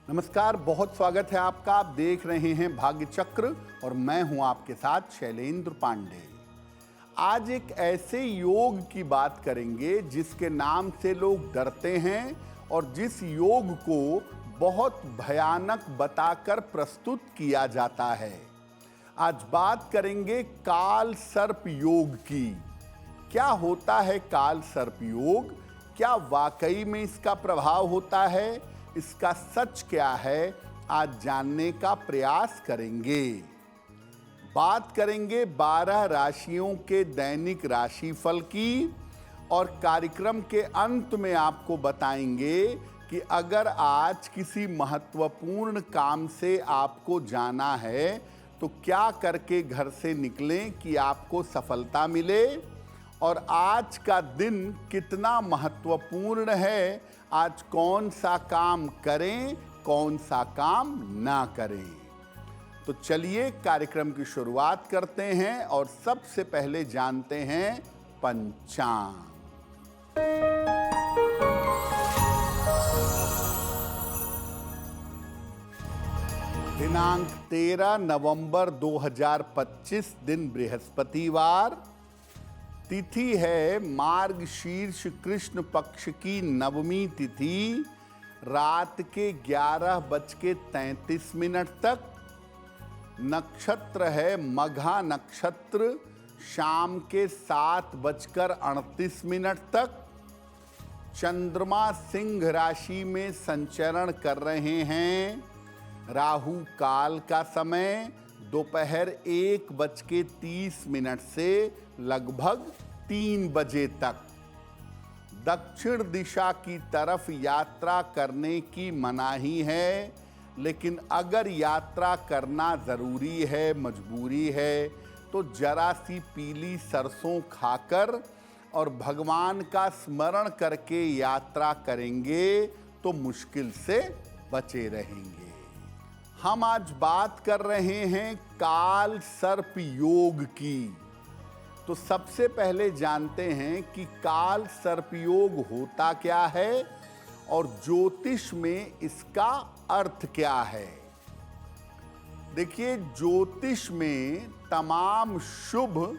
नमस्कार, बहुत स्वागत है आपका। आप देख रहे हैं भाग्य चक्र और मैं हूं आपके साथ शैलेंद्र पांडे। आज एक ऐसे योग की बात करेंगे जिसके नाम से लोग डरते हैं और जिस योग को बहुत भयानक बताकर प्रस्तुत किया जाता है। आज बात करेंगे काल सर्प योग की। क्या होता है काल सर्प योग? क्या वाकई में इसका प्रभाव होता है? इसका सच क्या है? आज जानने का प्रयास करेंगे। बात करेंगे 12 राशियों के दैनिक राशिफल की और कार्यक्रम के अंत में आपको बताएंगे कि अगर आज किसी महत्वपूर्ण काम से आपको जाना है तो क्या करके घर से निकलें कि आपको सफलता मिले, और आज का दिन कितना महत्वपूर्ण है। आज कौन सा काम करें, कौन सा काम ना करें। तो चलिए कार्यक्रम की शुरुआत करते हैं और सबसे पहले जानते हैं पंचांग। दिनांक 13 नवंबर 2025, दिन बृहस्पतिवार। तिथि है मार्गशीर्ष कृष्ण पक्ष की नवमी तिथि, रात के 11:33 तक। नक्षत्र है मघा नक्षत्र, शाम के 7:38 तक। चंद्रमा सिंह राशि में संचरण कर रहे हैं। राहु काल का समय दोपहर 1:30 से लगभग 3 बजे तक। दक्षिण दिशा की तरफ यात्रा करने की मनाही है, लेकिन अगर यात्रा करना ज़रूरी है, मजबूरी है, तो जरा सी पीली सरसों खाकर और भगवान का स्मरण करके यात्रा करेंगे तो मुश्किल से बचे रहेंगे। हम आज बात कर रहे हैं काल सर्प योग की। तो सबसे पहले जानते हैं कि काल सर्प योग होता क्या है और ज्योतिष में इसका अर्थ क्या है। देखिए, ज्योतिष में तमाम शुभ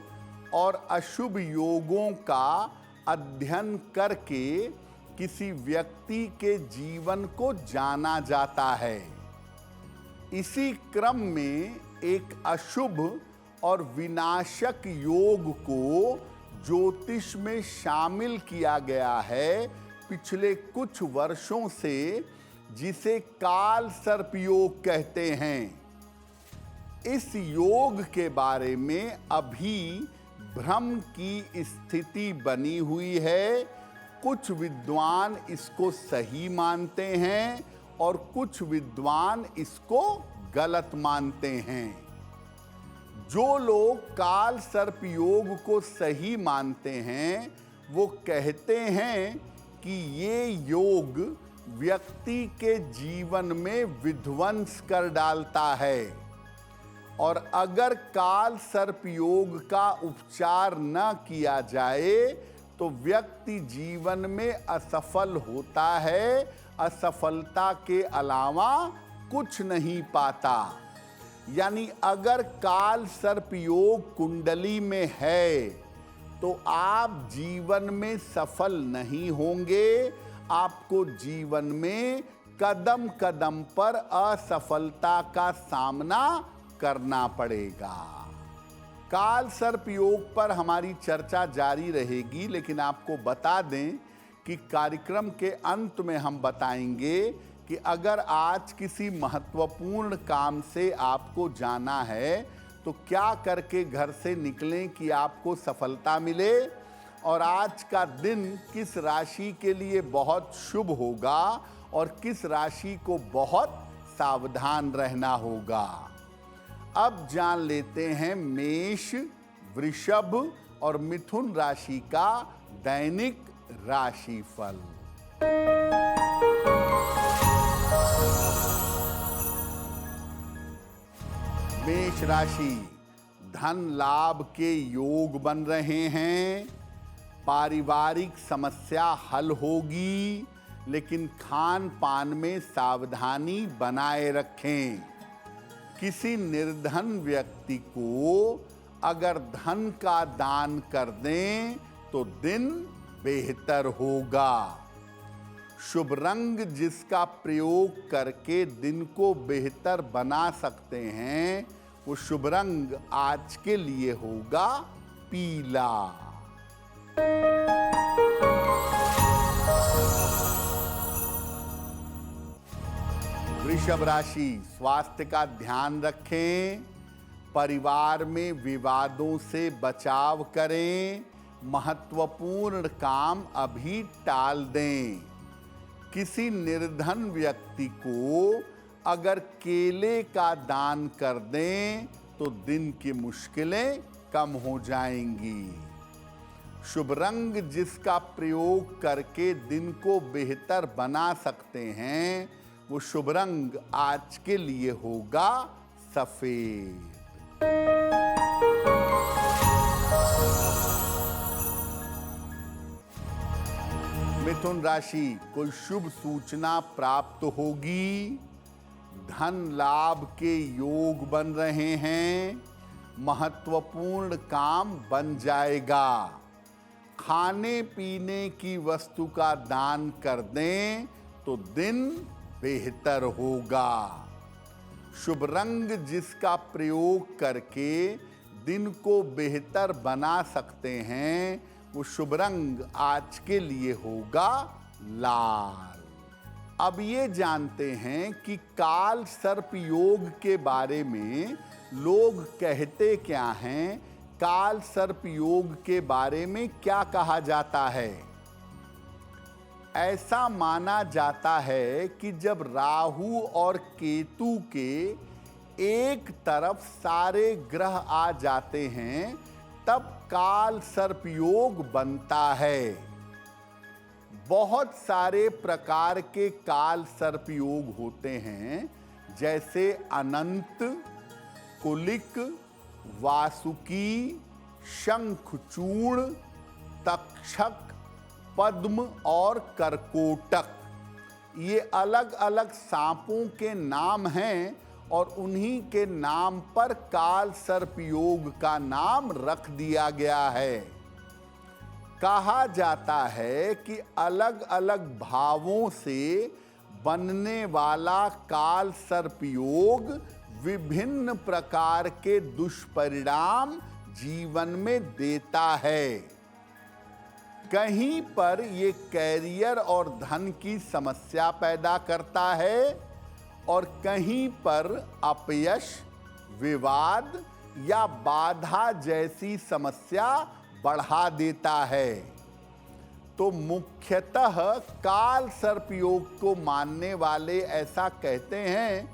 और अशुभ योगों का अध्ययन करके किसी व्यक्ति के जीवन को जाना जाता है। इसी क्रम में एक अशुभ और विनाशक योग को ज्योतिष में शामिल किया गया है पिछले कुछ वर्षों से, जिसे काल सर्प योग कहते हैं। इस योग के बारे में अभी भ्रम की स्थिति बनी हुई है। कुछ विद्वान इसको सही मानते हैं और कुछ विद्वान इसको गलत मानते हैं। जो लोग काल सर्प योग को सही मानते हैं वो कहते हैं कि ये योग व्यक्ति के जीवन में विध्वंस कर डालता है और अगर काल सर्प योग का उपचार न किया जाए तो व्यक्ति जीवन में असफल होता है, असफलता के अलावा कुछ नहीं पाता। यानी अगर काल सर्प योग कुंडली में है तो आप जीवन में सफल नहीं होंगे। आपको जीवन में कदम कदम पर असफलता का सामना करना पड़ेगा। काल सर्प योग पर हमारी चर्चा जारी रहेगी, लेकिन आपको बता दें कि कार्यक्रम के अंत में हम बताएंगे कि अगर आज किसी महत्वपूर्ण काम से आपको जाना है तो क्या करके घर से निकलें कि आपको सफलता मिले, और आज का दिन किस राशि के लिए बहुत शुभ होगा और किस राशि को बहुत सावधान रहना होगा। अब जान लेते हैं मेष, वृषभ और मिथुन राशि का दैनिक राशिफल। मेष राशि, धन लाभ के योग बन रहे हैं। पारिवारिक समस्या हल होगी। लेकिन खान पान में सावधानी बनाए रखें। किसी निर्धन व्यक्ति को अगर धन का दान कर दें तो दिन बेहतर होगा। शुभ रंग जिसका प्रयोग करके दिन को बेहतर बना सकते हैं, वो शुभ रंग आज के लिए होगा पीला। वृषभ राशि, स्वास्थ्य का ध्यान रखें। परिवार में विवादों से बचाव करें। महत्वपूर्ण काम अभी टाल दें। किसी निर्धन व्यक्ति को अगर केले का दान कर दें तो दिन की मुश्किलें कम हो जाएंगी। शुभ रंग जिसका प्रयोग करके दिन को बेहतर बना सकते हैं, वो शुभ रंग आज के लिए होगा सफेद। मिथुन राशि, कोई शुभ सूचना प्राप्त होगी। धन लाभ के योग बन रहे हैं। महत्वपूर्ण काम बन जाएगा। खाने पीने की वस्तु का दान कर दें तो दिन बेहतर होगा। शुभ रंग जिसका प्रयोग करके दिन को बेहतर बना सकते हैं, वो शुभ रंग आज के लिए होगा लाल। अब ये जानते हैं कि काल सर्प योग के बारे में लोग कहते क्या हैं। काल सर्प योग के बारे में क्या कहा जाता है? ऐसा माना जाता है कि जब राहु और केतु के एक तरफ सारे ग्रह आ जाते हैं, तब काल सर्प योग बनता है। बहुत सारे प्रकार के काल सर्प योग होते हैं, जैसे अनंत, कुलिक, वासुकी, शंखचूड़, तक्षक, पद्म और करकोटक। ये अलग अलग सांपों के नाम हैं और उन्हीं के नाम पर काल सर्प योग का नाम रख दिया गया है। कहा जाता है कि अलग अलग भावों से बनने वाला काल सर्प योग विभिन्न प्रकार के दुष्परिणाम जीवन में देता है। कहीं पर ये कैरियर और धन की समस्या पैदा करता है और कहीं पर अपयश, विवाद या बाधा जैसी समस्या बढ़ा देता है। तो मुख्यतः काल सर्प योग को मानने वाले ऐसा कहते हैं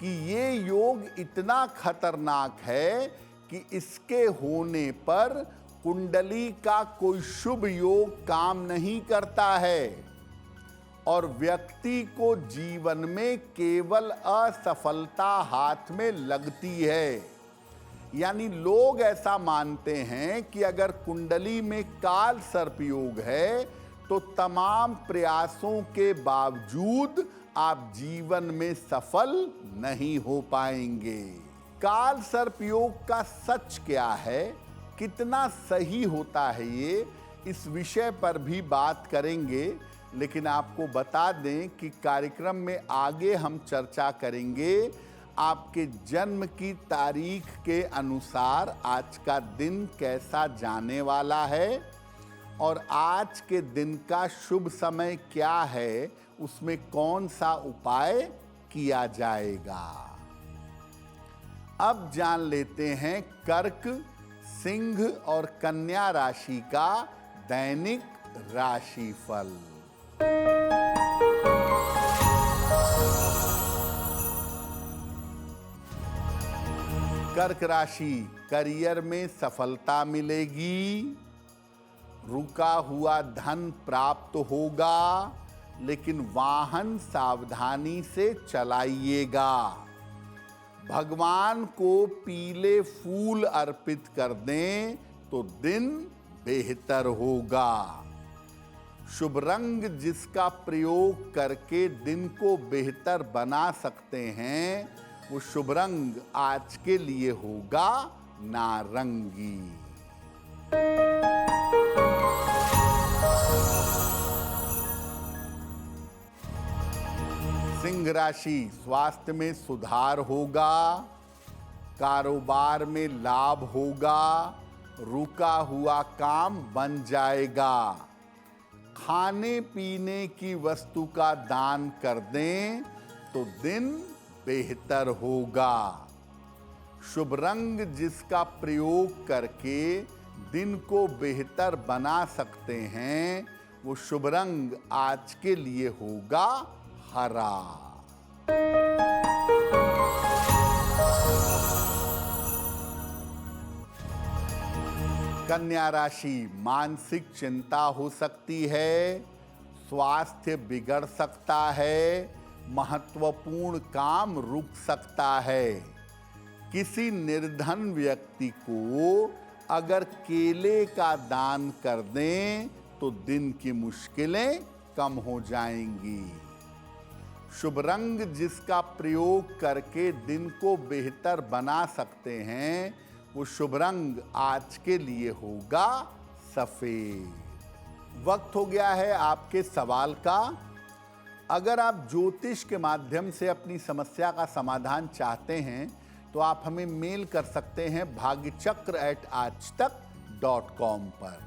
कि ये योग इतना खतरनाक है कि इसके होने पर कुंडली का कोई शुभ योग काम नहीं करता है और व्यक्ति को जीवन में केवल असफलता हाथ में लगती है। यानी लोग ऐसा मानते हैं कि अगर कुंडली में काल सर्प योग है तो तमाम प्रयासों के बावजूद आप जीवन में सफल नहीं हो पाएंगे। काल सर्प योग का सच क्या है, कितना सही होता है, ये इस विषय पर भी बात करेंगे। लेकिन आपको बता दें कि कार्यक्रम में आगे हम चर्चा करेंगे आपके जन्म की तारीख के अनुसार आज का दिन कैसा जाने वाला है और आज के दिन का शुभ समय क्या है, उसमें कौन सा उपाय किया जाएगा। अब जान लेते हैं कर्क, सिंह और कन्या राशि का दैनिक राशिफल। कर्क राशि, करियर में सफलता मिलेगी। रुका हुआ धन प्राप्त होगा, लेकिन वाहन सावधानी से चलाइएगा। भगवान को पीले फूल अर्पित कर दें तो दिन बेहतर होगा। शुभ रंग जिसका प्रयोग करके दिन को बेहतर बना सकते हैं, वो शुभ रंग आज के लिए होगा नारंगी। सिंह राशि, स्वास्थ्य में सुधार होगा, कारोबार में लाभ होगा, रुका हुआ काम बन जाएगा। खाने पीने की वस्तु का दान कर दें तो दिन बेहतर होगा। शुभ रंग जिसका प्रयोग करके दिन को बेहतर बना सकते हैं, वो शुभ रंग आज के लिए होगा हरा। कन्या राशि, मानसिक चिंता हो सकती है, स्वास्थ्य बिगड़ सकता है, महत्वपूर्ण काम रुक सकता है। किसी निर्धन व्यक्ति को अगर केले का दान कर दें तो दिन की मुश्किलें कम हो जाएंगी। शुभ रंग जिसका प्रयोग करके दिन को बेहतर बना सकते हैं, वो शुभ रंग आज के लिए होगा सफेद। वक्त हो गया है आपके सवाल का। अगर आप ज्योतिष के माध्यम से अपनी समस्या का समाधान चाहते हैं तो आप हमें मेल कर सकते हैं bhagyachakra@aajtak.com पर।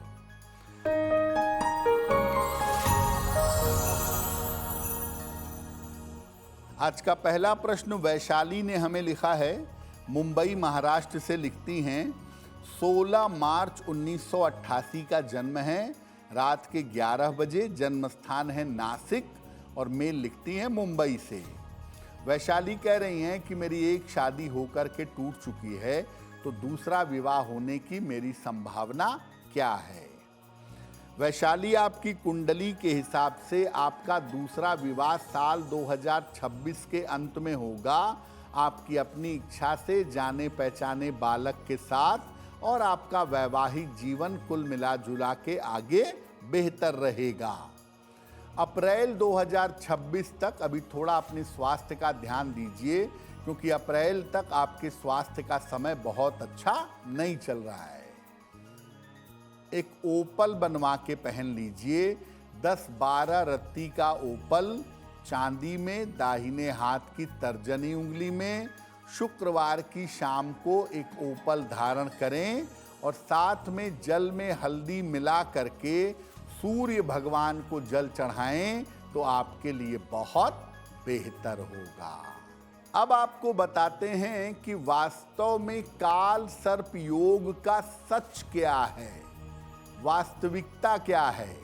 आज का पहला प्रश्न वैशाली ने हमें लिखा है, मुंबई महाराष्ट्र से लिखती हैं। 16 मार्च 1988 का जन्म है, रात के 11 बजे, जन्म स्थान है नासिक और मेल लिखती हैं मुंबई से। वैशाली कह रही हैं कि मेरी एक शादी होकर के टूट चुकी है, तो दूसरा विवाह होने की मेरी संभावना क्या है? वैशाली, आपकी कुंडली के हिसाब से आपका दूसरा विवाह साल 2026 के अंत में होगा, आपकी अपनी इच्छा से जाने पहचाने बालक के साथ, और आपका वैवाहिक जीवन कुल मिला जुला के आगे बेहतर रहेगा। अप्रैल 2026 तक अभी थोड़ा अपने स्वास्थ्य का ध्यान दीजिए, क्योंकि अप्रैल तक आपके स्वास्थ्य का समय बहुत अच्छा नहीं चल रहा है। एक ओपल बनवा के पहन लीजिए, 10-12 रत्ती का ओपल, चांदी में, दाहिने हाथ की तर्जनी उंगली में। शुक्रवार की शाम को एक ओपल धारण करें और साथ में जल में हल्दी मिला करके सूर्य भगवान को जल चढ़ाएं तो आपके लिए बहुत बेहतर होगा। अब आपको बताते हैं कि वास्तव में काल सर्प योग का सच क्या है, वास्तविकता क्या है।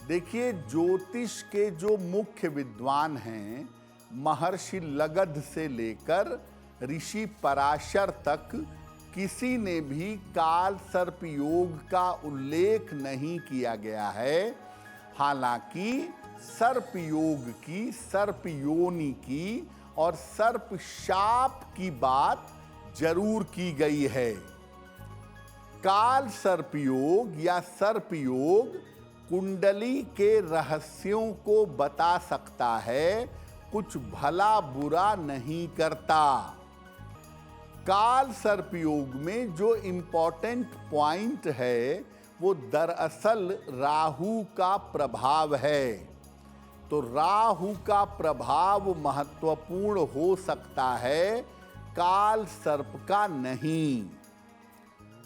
देखिए, ज्योतिष के जो मुख्य विद्वान हैं, महर्षि लगध से लेकर ऋषि पराशर तक, किसी ने भी काल सर्प योग का उल्लेख नहीं किया गया है। हालांकि सर्प योग की, सर्प योनि की और सर्प शाप की बात जरूर की गई है। काल सर्प योग या सर्प योग कुंडली के रहस्यों को बता सकता है, कुछ भला बुरा नहीं करता। काल सर्प योग में जो इंपॉर्टेंट पॉइंट है वो दरअसल राहु का प्रभाव है। तो राहु का प्रभाव महत्वपूर्ण हो सकता है, काल सर्प का नहीं।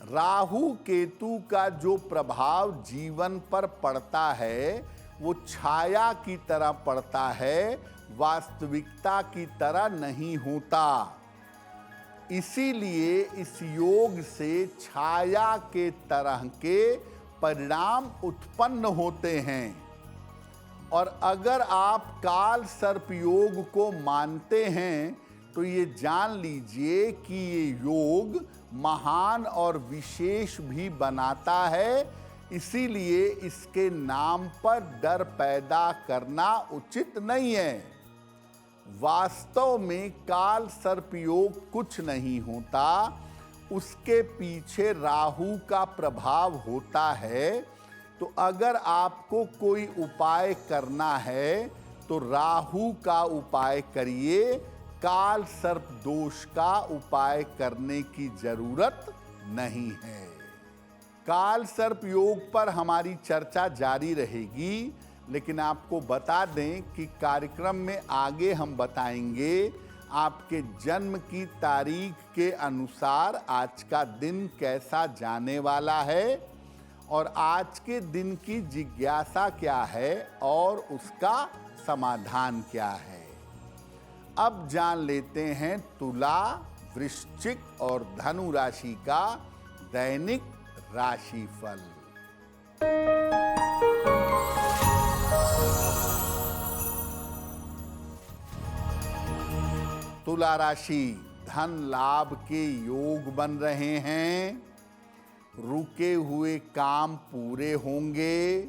राहु केतु का जो प्रभाव जीवन पर पड़ता है वो छाया की तरह पड़ता है, वास्तविकता की तरह नहीं होता। इसीलिए इस योग से छाया के तरह के परिणाम उत्पन्न होते हैं। और अगर आप काल सर्प योग को मानते हैं तो ये जान लीजिए कि ये योग महान और विशेष भी बनाता है, इसीलिए इसके नाम पर डर पैदा करना उचित नहीं है। वास्तव में काल सर्प योग कुछ नहीं होता, उसके पीछे राहु का प्रभाव होता है। तो अगर आपको कोई उपाय करना है तो राहु का उपाय करिए, काल सर्प दोष का उपाय करने की जरूरत नहीं है। काल सर्प योग पर हमारी चर्चा जारी रहेगी, लेकिन आपको बता दें कि कार्यक्रम में आगे हम बताएंगे आपके जन्म की तारीख के अनुसार आज का दिन कैसा जाने वाला है और आज के दिन की जिज्ञासा क्या है और उसका समाधान क्या है। अब जान लेते हैं तुला, वृश्चिक और धनु राशि का दैनिक राशिफल। तुला राशि, धन लाभ के योग बन रहे हैं, रुके हुए काम पूरे होंगे,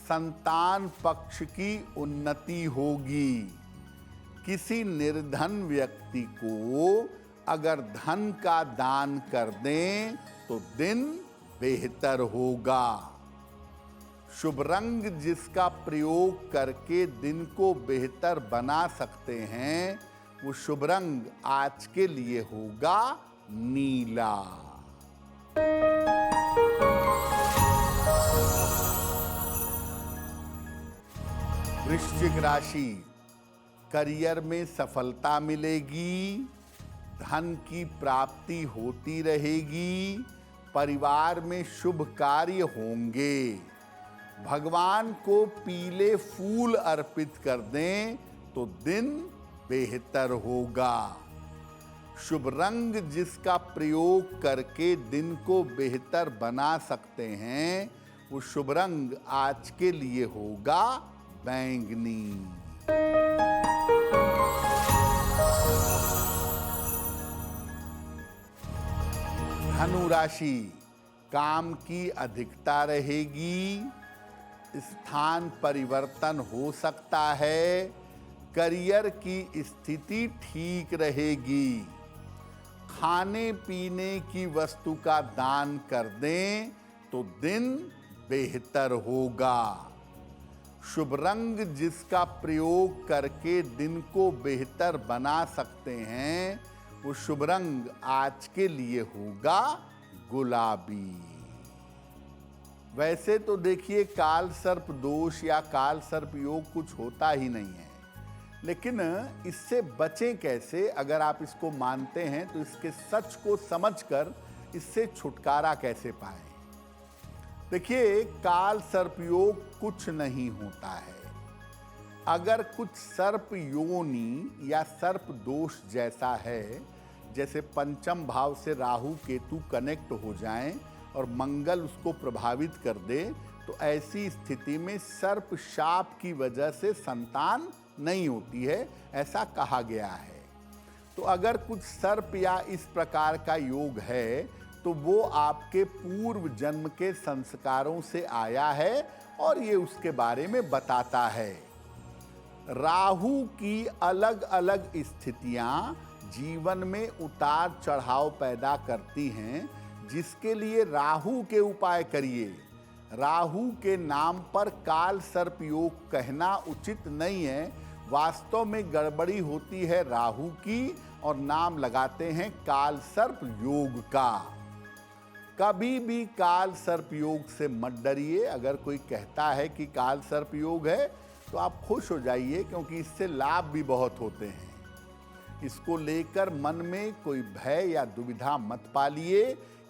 संतान पक्ष की उन्नति होगी। किसी निर्धन व्यक्ति को अगर धन का दान कर दें तो दिन बेहतर होगा। शुभ रंग जिसका प्रयोग करके दिन को बेहतर बना सकते हैं वो शुभ रंग आज के लिए होगा नीला। वृश्चिक राशि, करियर में सफलता मिलेगी, धन की प्राप्ति होती रहेगी, परिवार में शुभ कार्य होंगे। भगवान को पीले फूल अर्पित कर दें तो दिन बेहतर होगा। शुभ रंग जिसका प्रयोग करके दिन को बेहतर बना सकते हैं वो शुभ रंग आज के लिए होगा बैंगनी। धनु राशि, काम की अधिकता रहेगी, स्थान परिवर्तन हो सकता है, करियर की स्थिति ठीक रहेगी। खाने पीने की वस्तु का दान कर दें तो दिन बेहतर होगा। शुभ रंग जिसका प्रयोग करके दिन को बेहतर बना सकते हैं वो शुभ रंग आज के लिए होगा गुलाबी। वैसे तो देखिए काल सर्प दोष या काल सर्प योग कुछ होता ही नहीं है, लेकिन इससे बचें कैसे? अगर आप इसको मानते हैं तो इसके सच को समझकर इससे छुटकारा कैसे पाएं? देखिए काल सर्प योग कुछ नहीं होता है। अगर कुछ सर्प योनि या सर्प दोष जैसा है, जैसे पंचम भाव से राहु केतु कनेक्ट हो जाएं और मंगल उसको प्रभावित कर दे, तो ऐसी स्थिति में सर्प शाप की वजह से संतान नहीं होती है, ऐसा कहा गया है। तो अगर कुछ सर्प या इस प्रकार का योग है तो वो आपके पूर्व जन्म के संस्कारों से आया है और ये उसके बारे में बताता है। राहु की अलग अलग स्थितियां जीवन में उतार चढ़ाव पैदा करती हैं, जिसके लिए राहु के उपाय करिए। राहु के नाम पर काल सर्प योग कहना उचित नहीं है। वास्तव में गड़बड़ी होती है राहु की और नाम लगाते हैं काल सर्प योग का। कभी भी काल सर्प योग से मत डरिए। अगर कोई कहता है कि काल सर्प योग है तो आप खुश हो जाइए, क्योंकि इससे लाभ भी बहुत होते हैं। इसको लेकर मन में कोई भय या दुविधा मत पालिए,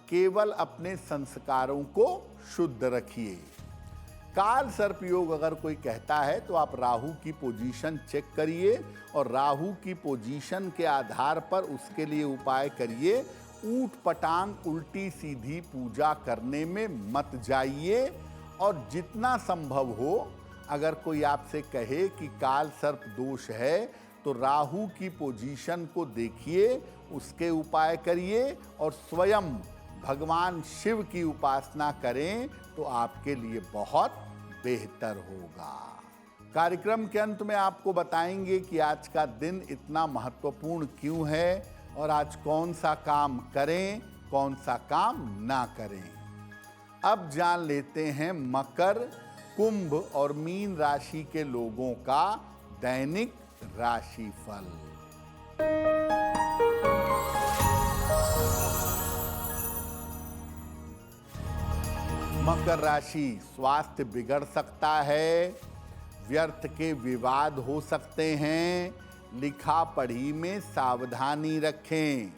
केवल अपने संस्कारों को शुद्ध रखिए। काल सर्प योग अगर कोई कहता है तो आप राहु की पोजीशन चेक करिए और राहु की पोजीशन के आधार पर उसके लिए उपाय करिए। ऊट पटांग उल्टी सीधी पूजा करने में मत जाइए। और जितना संभव हो, अगर कोई आपसे कहे कि काल सर्प दोष है तो राहु की पोजीशन को देखिए, उसके उपाय करिए और स्वयं भगवान शिव की उपासना करें तो आपके लिए बहुत बेहतर होगा। कार्यक्रम के अंत में आपको बताएंगे कि आज का दिन इतना महत्वपूर्ण क्यों है और आज कौन सा काम करें, कौन सा काम ना करें। अब जान लेते हैं मकर, कुंभ और मीन राशि के लोगों का दैनिक राशिफल। मकर राशि, स्वास्थ्य बिगड़ सकता है, व्यर्थ के विवाद हो सकते हैं, लिखा पढ़ी में सावधानी रखें।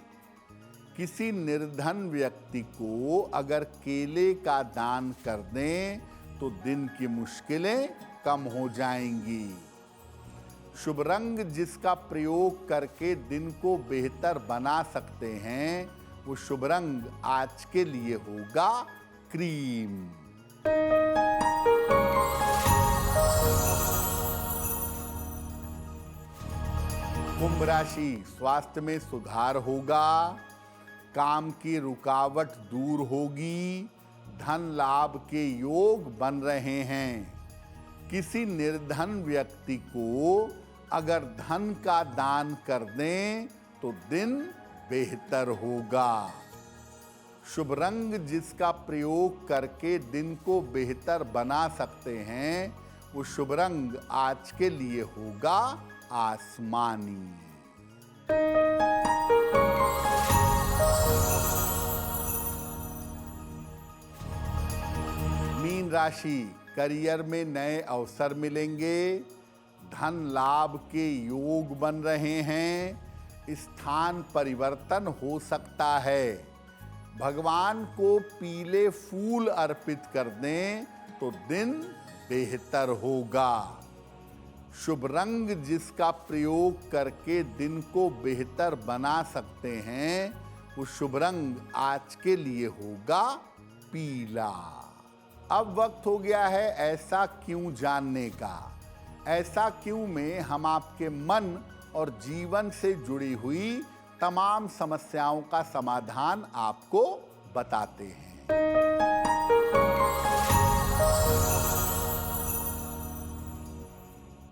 किसी निर्धन व्यक्ति को अगर केले का दान कर दें तो दिन की मुश्किलें कम हो जाएंगी। शुभ रंग जिसका प्रयोग करके दिन को बेहतर बना सकते हैं, वो शुभ रंग आज के लिए होगा क्रीम। कुंभ राशि, स्वास्थ्य में सुधार होगा, काम की रुकावट दूर होगी, धन लाभ के योग बन रहे हैं। किसी निर्धन व्यक्ति को अगर धन का दान कर दें तो दिन बेहतर होगा। शुभ रंग जिसका प्रयोग करके दिन को बेहतर बना सकते हैं, वो शुभ रंग आज के लिए होगा आसमानी। मीन राशि, करियर में नए अवसर मिलेंगे, धन लाभ के योग बन रहे हैं, स्थान परिवर्तन हो सकता है। भगवान को पीले फूल अर्पित कर दें तो दिन बेहतर होगा। शुभ रंग जिसका प्रयोग करके दिन को बेहतर बना सकते हैं, वो शुभ रंग आज के लिए होगा पीला। अब वक्त हो गया है ऐसा क्यों जानने का। ऐसा क्यों में हम आपके मन और जीवन से जुड़ी हुई तमाम समस्याओं का समाधान आपको बताते हैं।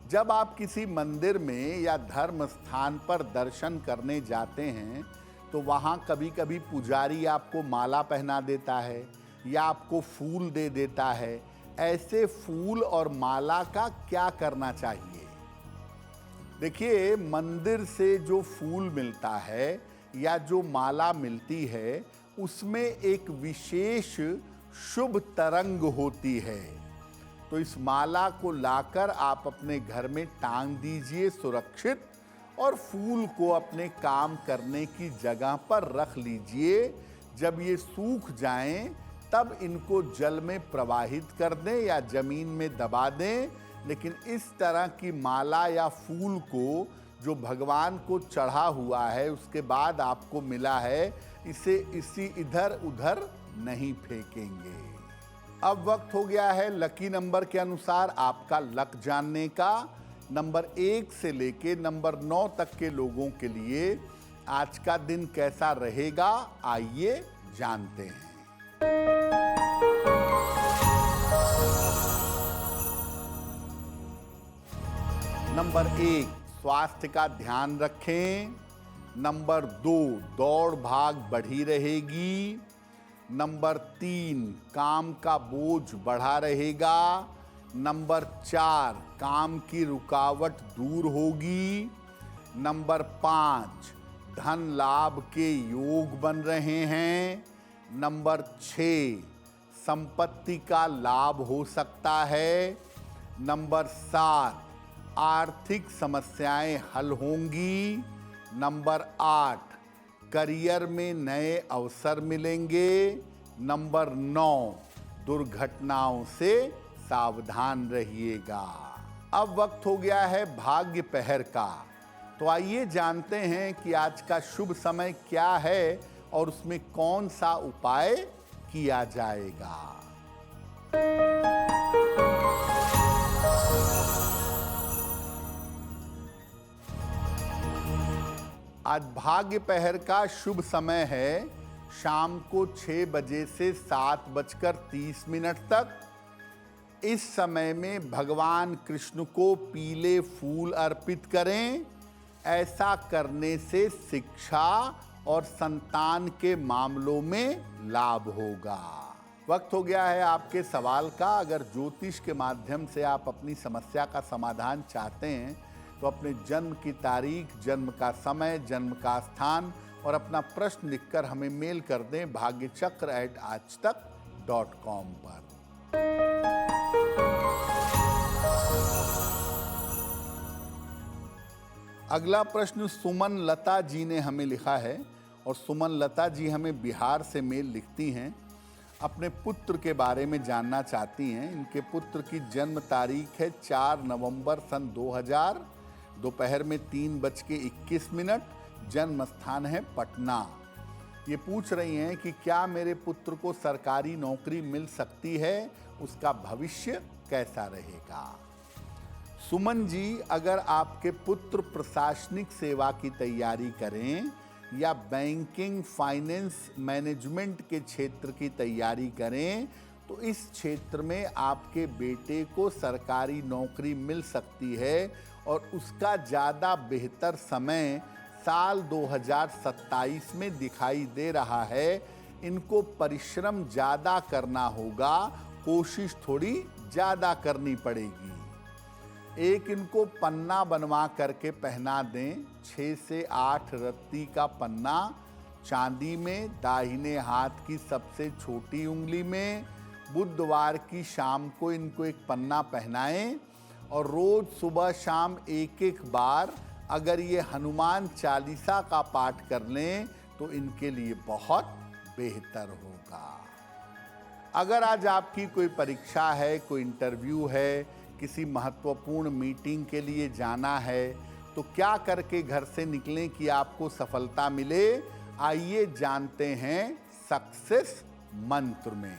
जब आप किसी मंदिर में या धर्म स्थान पर दर्शन करने जाते हैं तो वहां कभी कभी पुजारी आपको माला पहना देता है या आपको फूल दे देता है। ऐसे फूल और माला का क्या करना चाहिए? देखिए, मंदिर से जो फूल मिलता है या जो माला मिलती है, उसमें एक विशेष शुभ तरंग होती है। तो इस माला को लाकर आप अपने घर में टांग दीजिए सुरक्षित, और फूल को अपने काम करने की जगह पर रख लीजिए। जब ये सूख जाएं, तब इनको जल में प्रवाहित कर दें या जमीन में दबा दें। लेकिन इस तरह की माला या फूल को जो भगवान को चढ़ा हुआ है, उसके बाद आपको मिला है, इसे इधर उधर नहीं फेंकेंगे। अब वक्त हो गया है लकी नंबर के अनुसार आपका लक जानने का। नंबर 1 से लेके नंबर 9 तक के लोगों के लिए आज का दिन कैसा रहेगा, आइए जानते हैं। नंबर 1, स्वास्थ्य का ध्यान रखें। नंबर 2, दौड़ भाग बढ़ी रहेगी। नंबर 3, काम का बोझ बढ़ा रहेगा। नंबर 4, काम की रुकावट दूर होगी। नंबर 5, धन लाभ के योग बन रहे हैं। नंबर 6, संपत्ति का लाभ हो सकता है। नंबर 7, आर्थिक समस्याएं हल होंगी। नंबर 8, करियर में नए अवसर मिलेंगे। नंबर 9, दुर्घटनाओं से सावधान रहिएगा। अब वक्त हो गया है भाग्य पहर का। तो आइए जानते हैं कि आज का शुभ समय क्या है और उसमें कौन सा उपाय किया जाएगा। आज भाग्य पहर का शुभ समय है शाम को 6 बजे से 7:30 तक। इस समय में भगवान कृष्ण को पीले फूल अर्पित करें। ऐसा करने से शिक्षा और संतान के मामलों में लाभ होगा। वक्त हो गया है आपके सवाल का। अगर ज्योतिष के माध्यम से आप अपनी समस्या का समाधान चाहते हैं तो अपने जन्म की तारीख, जन्म का समय, जन्म का स्थान और अपना प्रश्न लिखकर हमें मेल कर दें bhagyachakra@aajtak.com पर। अगला प्रश्न सुमन लता जी ने हमें लिखा है और सुमन लता जी हमें बिहार से मेल लिखती हैं। अपने पुत्र के बारे में जानना चाहती हैं। इनके पुत्र की जन्म तारीख है 4 नवंबर सन 2000, दोपहर में 3:21। जन्म स्थान है पटना। ये पूछ रही हैं कि क्या मेरे पुत्र को सरकारी नौकरी मिल सकती है, उसका भविष्य कैसा रहेगा। सुमन जी, अगर आपके पुत्र प्रशासनिक सेवा की तैयारी करें या बैंकिंग, फाइनेंस, मैनेजमेंट के क्षेत्र की तैयारी करें तो इस क्षेत्र में आपके बेटे को सरकारी नौकरी मिल सकती है और उसका ज़्यादा बेहतर समय साल 2027 में दिखाई दे रहा है। इनको परिश्रम ज़्यादा करना होगा, कोशिश थोड़ी ज़्यादा करनी पड़ेगी। एक इनको पन्ना बनवा करके पहना दें, 6 से 8 रत्ती का पन्ना, चांदी में, दाहिने हाथ की सबसे छोटी उंगली में। बुधवार की शाम को इनको एक पन्ना पहनाएं और रोज सुबह शाम एक बार अगर ये हनुमान चालीसा का पाठ कर लें तो इनके लिए बहुत बेहतर होगा। अगर आज आपकी कोई परीक्षा है, कोई इंटरव्यू है, किसी महत्वपूर्ण मीटिंग के लिए जाना है तो क्या करके घर से निकलें कि आपको सफलता मिले। आइए जानते हैं सक्सेस मंत्र में।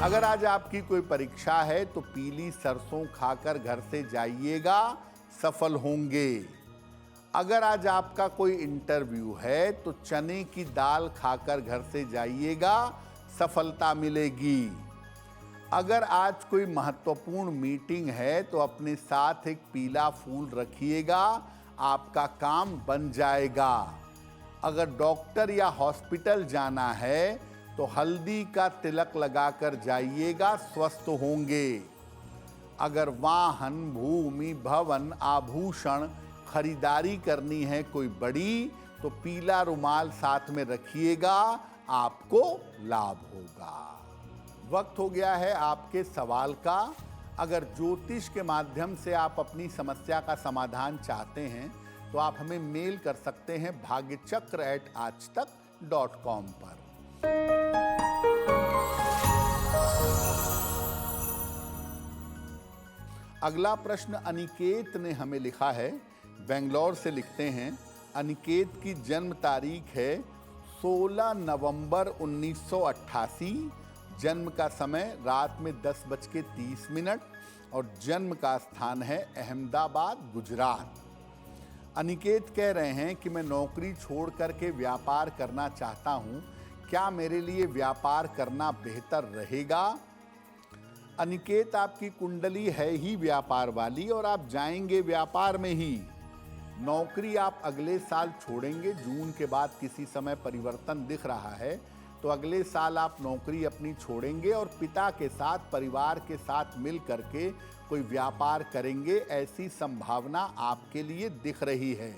अगर आज आपकी कोई परीक्षा है तो पीली सरसों खाकर घर से जाइएगा, सफल होंगे। अगर आज आपका कोई इंटरव्यू है तो चने की दाल खाकर घर से जाइएगा, सफलता मिलेगी। अगर आज कोई महत्वपूर्ण मीटिंग है तो अपने साथ एक पीला फूल रखिएगा, आपका काम बन जाएगा। अगर डॉक्टर या हॉस्पिटल जाना है तो हल्दी का तिलक लगाकर जाइएगा, स्वस्थ होंगे। अगर वाहन, भूमि, भवन, आभूषण खरीदारी करनी है कोई बड़ी तो पीला रुमाल साथ में रखिएगा, आपको लाभ होगा। वक्त हो गया है आपके सवाल का। अगर ज्योतिष के माध्यम से आप अपनी समस्या का समाधान चाहते हैं तो आप हमें मेल कर सकते हैं bhagyachakra@aajtak.com पर। अगला प्रश्न अनिकेत ने हमें लिखा है, बेंगलोर से लिखते हैं। अनिकेत की जन्म तारीख है 16 नवंबर 1988। जन्म का समय रात में 10:30 और जन्म का स्थान है अहमदाबाद, गुजरात। अनिकेत कह रहे हैं कि मैं नौकरी छोड़ करके व्यापार करना चाहता हूं, क्या मेरे लिए व्यापार करना बेहतर रहेगा। अनिकेत, आपकी कुंडली है ही व्यापार वाली और आप जाएंगे व्यापार में ही। नौकरी आप अगले साल छोड़ेंगे, जून के बाद किसी समय परिवर्तन दिख रहा है तो अगले साल आप नौकरी अपनी छोड़ेंगे और पिता के साथ, परिवार के साथ मिल करके कोई व्यापार करेंगे, ऐसी संभावना आपके लिए दिख रही है।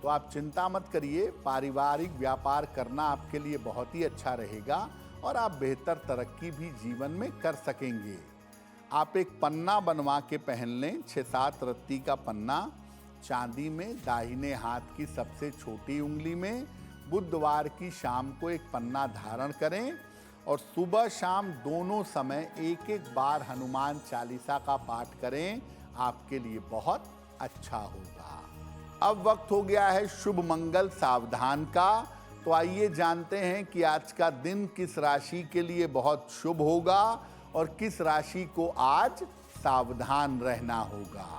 तो आप चिंता मत करिए, पारिवारिक व्यापार करना आपके लिए बहुत ही अच्छा रहेगा और आप बेहतर तरक्की भी जीवन में कर सकेंगे। आप एक पन्ना बनवा के पहन लें, 6-7 रत्ती का पन्ना, चांदी में, दाहिने हाथ की सबसे छोटी उंगली में। बुधवार की शाम को एक पन्ना धारण करें और सुबह शाम दोनों समय एक बार हनुमान चालीसा का पाठ करें, आपके लिए बहुत अच्छा होगा। अब वक्त हो गया है शुभ मंगल सावधान का। तो आइए जानते हैं कि आज का दिन किस राशि के लिए बहुत शुभ होगा और किस राशि को आज सावधान रहना होगा।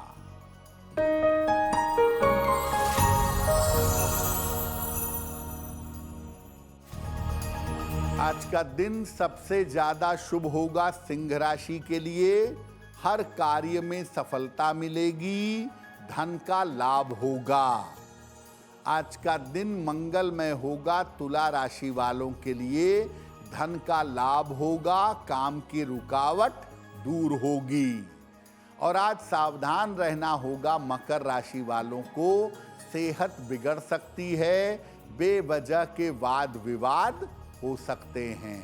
आज का दिन सबसे ज्यादा शुभ होगा सिंह राशि के लिए। हर कार्य में सफलता मिलेगी, धन का लाभ होगा। आज का दिन मंगलमय होगा। तुला राशि वालों के लिए धन का लाभ होगा, काम की रुकावट दूर होगी। और आज सावधान रहना होगा मकर राशि वालों को, सेहत बिगड़ सकती है, बेवजह के वाद विवाद हो सकते हैं।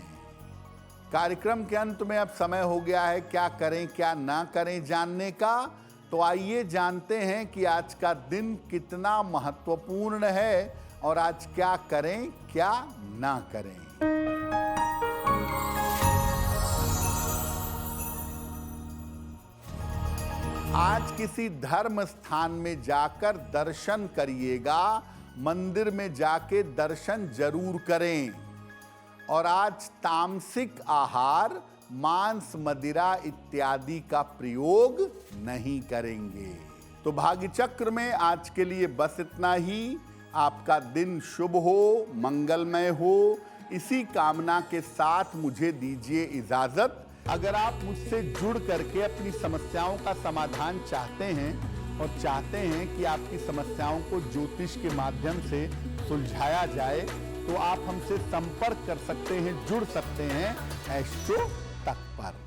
कार्यक्रम के अंत में अब समय हो गया है क्या करें क्या ना करें जानने का। तो आइए जानते हैं कि आज का दिन कितना महत्वपूर्ण है और आज क्या करें क्या ना करें। आज किसी धर्म स्थान में जाकर दर्शन करिएगा, मंदिर में जाके दर्शन जरूर करें। और आज तामसिक आहार, मांस, मदिरा इत्यादि का प्रयोग नहीं करेंगे। तो भाग्य चक्र में आज के लिए बस इतना ही। आपका दिन शुभ हो, मंगलमय हो, इसी कामना के साथ मुझे दीजिए इजाजत। अगर आप मुझसे जुड़ करके अपनी समस्याओं का समाधान चाहते हैं और चाहते हैं कि आपकी समस्याओं को ज्योतिष के माध्यम से सुलझाया जाए, तो आप हमसे संपर्क कर सकते हैं, जुड़ सकते हैं एस्ट्रो